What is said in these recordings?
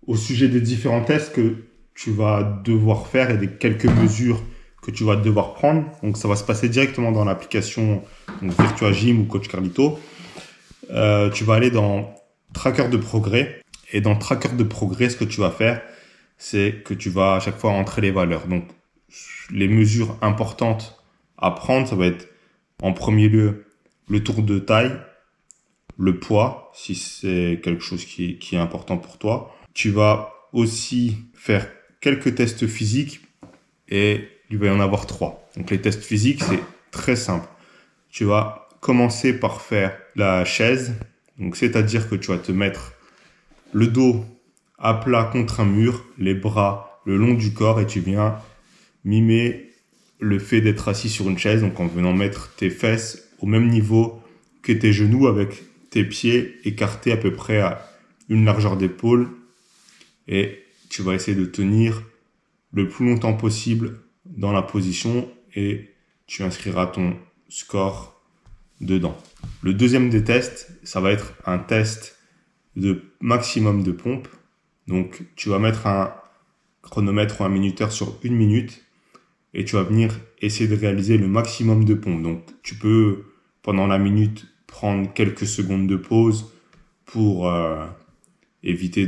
au sujet des différents tests que tu vas devoir faire et des quelques mesures que tu vas devoir prendre. Donc, ça va se passer directement dans l'application Virtua Gym ou Coach Carlito. Tu vas aller dans Tracker de progrès. Et dans Tracker de progrès, ce que tu vas faire, c'est que tu vas à chaque fois entrer les valeurs. Donc, les mesures importantes à prendre, ça va être en premier lieu le tour de taille, le poids, si c'est quelque chose qui est important pour toi. Tu vas aussi faire quelques tests physiques et il va y en avoir 3. Donc les tests physiques, c'est très simple. Tu vas commencer par faire la chaise. Donc c'est-à-dire que tu vas te mettre le dos à plat contre un mur, les bras le long du corps et tu viens mimer le fait d'être assis sur une chaise. Donc en venant mettre tes fesses au même niveau que tes genoux avec tes pieds écartés à peu près à une largeur d'épaule et tu vas essayer de tenir le plus longtemps possible dans la position et tu inscriras ton score dedans. Le deuxième des tests, ça va être un test de maximum de pompes. Donc, tu vas mettre un chronomètre ou un minuteur sur 1 minute et tu vas venir essayer de réaliser le maximum de pompes. Donc, tu peux, pendant la minute, prendre quelques secondes de pause pour éviter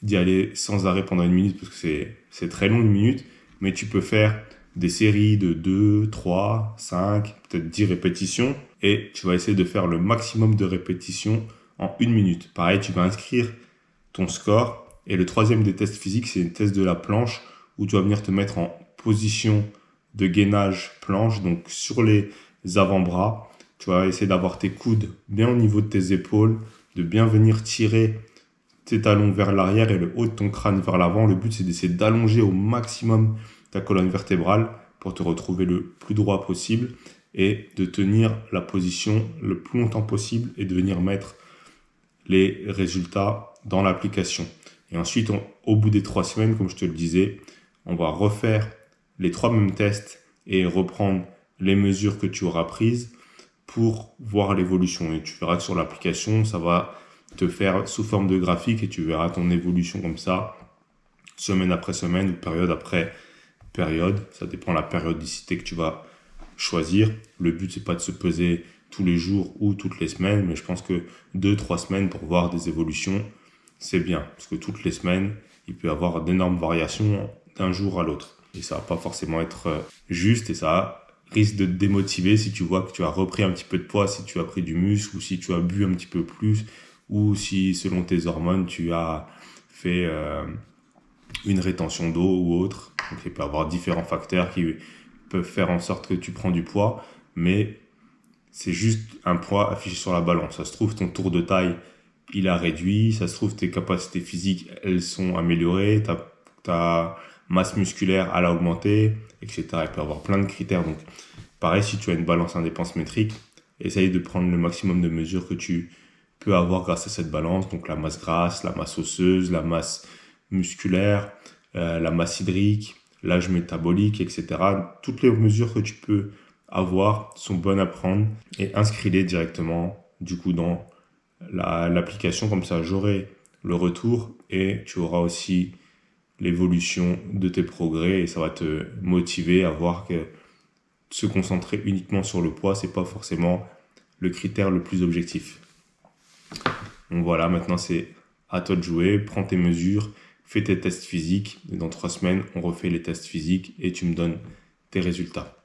d'y aller sans arrêt pendant 1 minute parce que c'est très long 1 minute. Mais tu peux faire des séries de 2, 3, 5, peut-être 10 répétitions et tu vas essayer de faire le maximum de répétitions en 1 minute. Pareil, tu vas inscrire ton score. Et le troisième des tests physiques, c'est le test de la planche où tu vas venir te mettre en position de gainage planche, donc sur les avant-bras. Tu vas essayer d'avoir tes coudes bien au niveau de tes épaules, de bien venir tirer tes talons vers l'arrière et le haut de ton crâne vers l'avant. Le but, c'est d'essayer d'allonger au maximum ta colonne vertébrale pour te retrouver le plus droit possible et de tenir la position le plus longtemps possible et de venir mettre les résultats dans l'application. Et ensuite, au bout des 3 semaines, comme je te le disais, on va refaire les 3 mêmes tests et reprendre les mesures que tu auras prises pour voir l'évolution. Et tu verras que sur l'application, ça va te faire sous forme de graphique et tu verras ton évolution comme ça, semaine après semaine ou période après période. Ça dépend de la périodicité que tu vas choisir. Le but, c'est pas de se peser tous les jours ou toutes les semaines, mais je pense que 2-3 semaines pour voir des évolutions, c'est bien. Parce que toutes les semaines, il peut y avoir d'énormes variations d'un jour à l'autre. Et ça va pas forcément être juste et ça risque de te démotiver si tu vois que tu as repris un petit peu de poids, si tu as pris du muscle ou si tu as bu un petit peu plus ou si selon tes hormones, tu as fait une rétention d'eau ou autre. Donc il peut y avoir différents facteurs qui peuvent faire en sorte que tu prends du poids, mais c'est juste un poids affiché sur la balance. Ça se trouve, ton tour de taille, il a réduit. Ça se trouve, tes capacités physiques, elles sont améliorées. Ta masse musculaire, elle a augmenté, etc. Il peut y avoir plein de critères. Donc, pareil, si tu as une balance indépendance métrique, essaye de prendre le maximum de mesures que tu peux avoir grâce à cette balance. Donc, la masse grasse, la masse osseuse, la masse musculaire, la masse hydrique, l'âge métabolique, etc. Toutes les mesures que tu peux avoir sont bonnes à prendre et inscris-les directement du coup dans l'application. Comme ça, j'aurai le retour et tu auras aussi l'évolution de tes progrès et ça va te motiver à voir que se concentrer uniquement sur le poids, c'est pas forcément le critère le plus objectif. Donc voilà, maintenant c'est à toi de jouer, prends tes mesures, fais tes tests physiques et dans 3 semaines, on refait les tests physiques et tu me donnes tes résultats.